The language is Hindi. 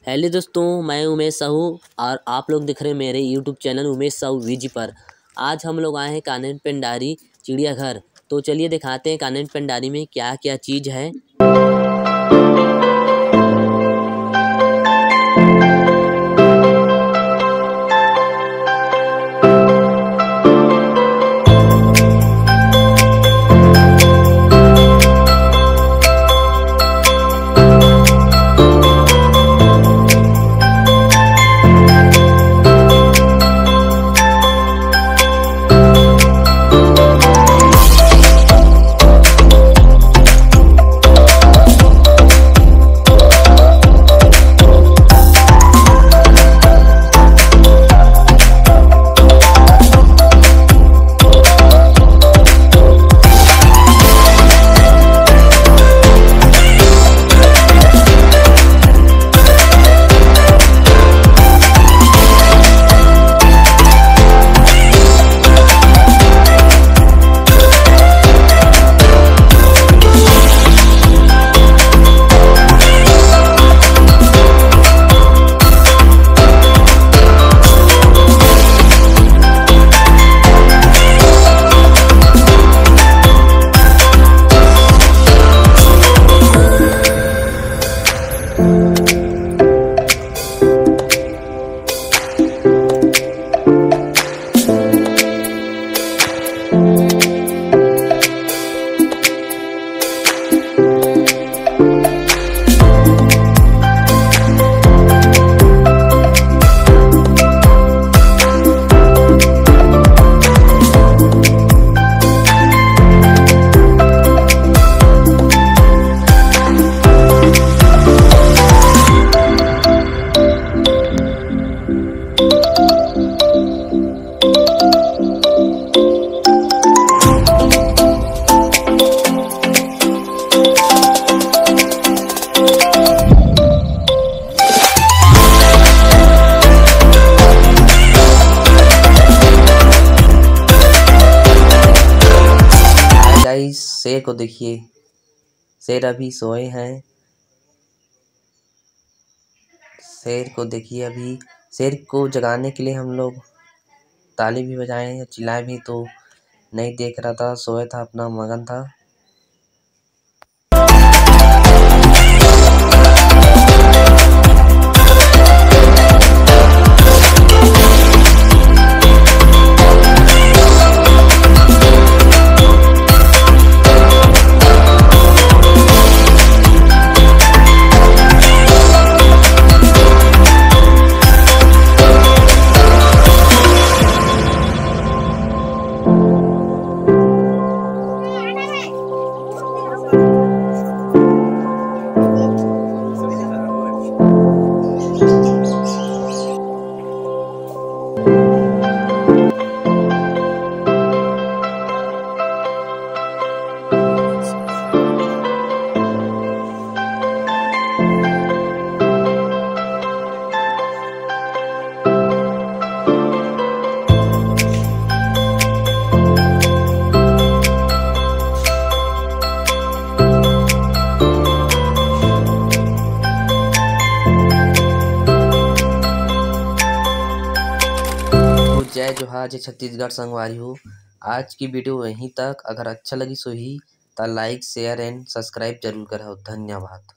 हेलो दोस्तों, मैं उमेश साहू और आप लोग दिख रहे हैं मेरे YouTube channel Umesh Sahu VG पर। आज हम लोग आए हैं कानन पेंडारी चिड़ियाघर। तो चलिए दिखाते हैं कानन पेंडारी में क्या क्या चीज़ है। शेर को देखिए, शेर अभी सोए हैं। शेर को देखिए, अभी शेर को जगाने के लिए हम लोग ताली भी बजाए, चिल्लाए भी, तो नहीं देख रहा था, सोया था, अपना मगन था। जय जोहार, जय छत्तीसगढ़ संगवारी हो। आज की वीडियो यहीं तक। अगर अच्छा लगी सो ही तो लाइक शेयर एंड सब्सक्राइब जरूर करो। धन्यवाद।